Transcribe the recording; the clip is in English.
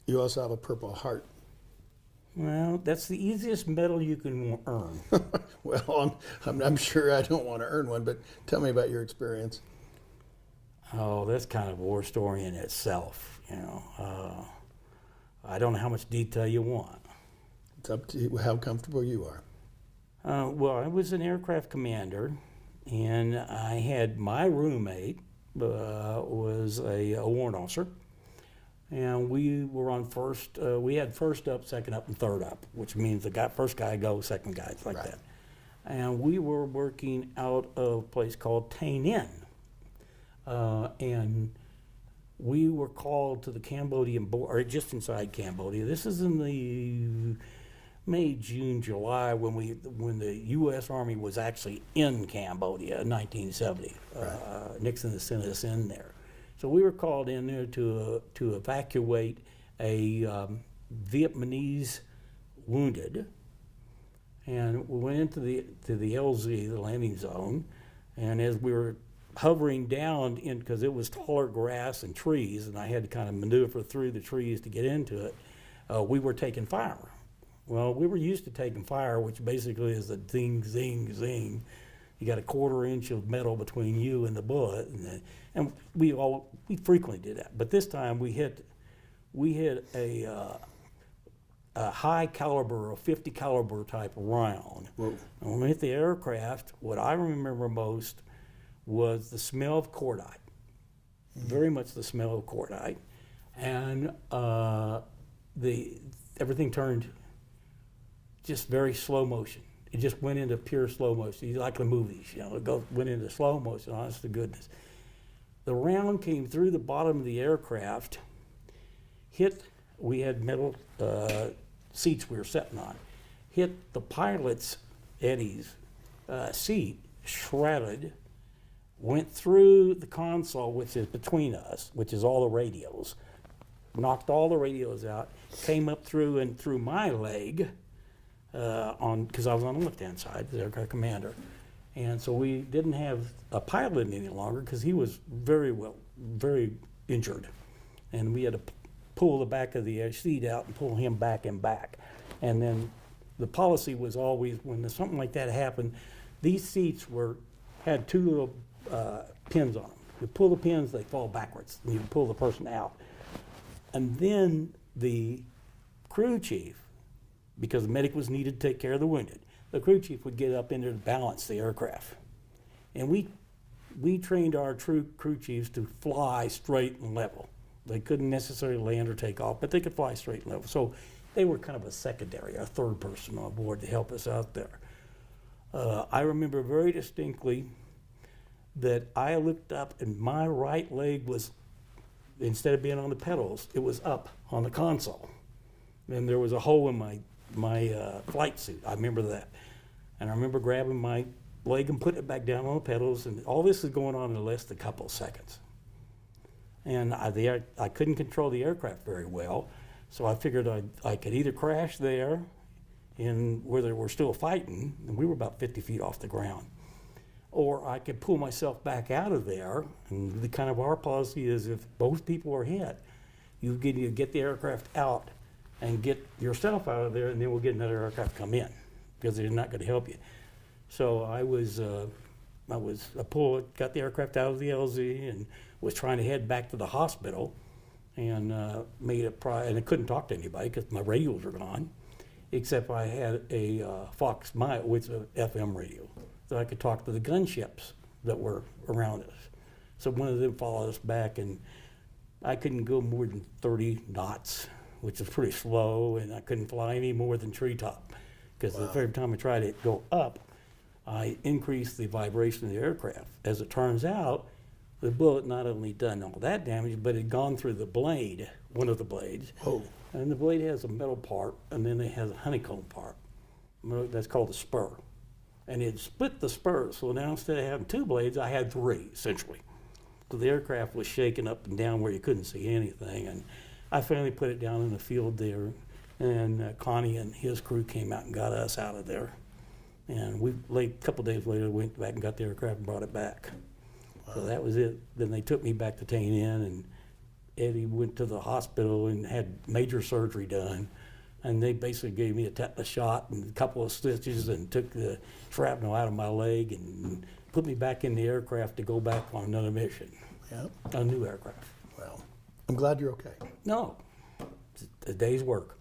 You also have a Purple Heart. Well, that's the easiest medal you can earn. Well, I'm sure I don't want to earn one, but tell me about your experience. Oh, that's kind of a war story in itself, you know. I don't know how much detail you want. It's up to you how comfortable you are. Well, I was an aircraft commander, and I had my roommate was a warrant officer, and we were on first. We had first up, second up, and third up, which means the first guy goes, second guy, it's like that. And we were working out of a place called Tain Inn, and we were called to the Cambodian border, or just inside Cambodia. This is in the May, June, July, when the U.S. Army was actually in Cambodia in 1970. Nixon sent us in there, so we were called in there to evacuate a Vietnamese wounded, and we went into the LZ, the landing zone, and as we were hovering down in, because it was taller grass and trees, and I had to kind of maneuver through the trees to get into it, we were taking fire. Well, we were used to taking fire, which basically is a zing, zing, zing. You got a 1/4 inch of metal between you and the bullet, and we frequently did that. But this time we hit a high caliber, a 50 caliber type round. Whoa. And when we hit the aircraft, what I remember most was the smell of cordite, very much the smell of cordite, and everything turned just very slow motion. It just went into pure slow motion. You like the movies, you know, went into slow motion, honest to goodness. The round came through the bottom of the aircraft, we had metal seats we were sitting on, hit the pilot's, Eddie's, seat, shredded, went through the console, which is between us, which is all the radios, knocked all the radios out, came up through and through my leg, because I was on the left-hand side, the aircraft commander. And so we didn't have a pilot any longer because he was very injured. And we had to pull the back of the seat out and pull him back and back. And then the policy was always, when something like that happened, these seats had two little pins on them. You pull the pins, they fall backwards, and you pull the person out. And then the crew chief, because the medic was needed to take care of the wounded, the crew chief would get up in there to balance the aircraft. And we trained our crew chiefs to fly straight and level. They couldn't necessarily land or take off, but they could fly straight and level. So they were kind of a secondary, a third person on board to help us out there. I remember very distinctly that I looked up and my right leg was, instead of being on the pedals, it was up on the console. And there was a hole in my flight suit. I remember that. And I remember grabbing my leg and putting it back down on the pedals, and all this is going on in less than a couple of seconds. And I couldn't control the aircraft very well, so I figured I could either crash there in where they were still fighting, and we were about 50 feet off the ground, or I could pull myself back out of there. And the kind of our policy is, if both people are hit, you get the aircraft out and get yourself out of there, and then we'll get another aircraft come in, because they're not going to help you. So I got the aircraft out of the LZ and was trying to head back to the hospital, and and I couldn't talk to anybody because my radios were gone, except I had a Fox Mile, which is an FM radio, so I could talk to the gunships that were around us. So one of them followed us back, and I couldn't go more than 30 knots, which is pretty slow, and I couldn't fly any more than treetop, because every time I tried to go up, I increased the vibration of the aircraft. As it turns out, the bullet not only done all that damage, but it had gone through the blade, one of the blades. Oh. And the blade has a metal part, and then it has a honeycomb part. That's called the spur. And it split the spur, so now instead of having 2 blades, I had 3, essentially. So the aircraft was shaking up and down where you couldn't see anything. And I finally put it down in the field there, and Connie and his crew came out and got us out of there. And a couple days later, we went back and got the aircraft and brought it back. Wow. So that was it. Then they took me back to Tain Inn, and Eddie went to the hospital and had major surgery done. And they basically gave me a tetanus shot and a couple of stitches and took the shrapnel out of my leg and put me back in the aircraft to go back on another mission, Yeah. a new aircraft. Well, I'm glad you're okay. No, it's a day's work.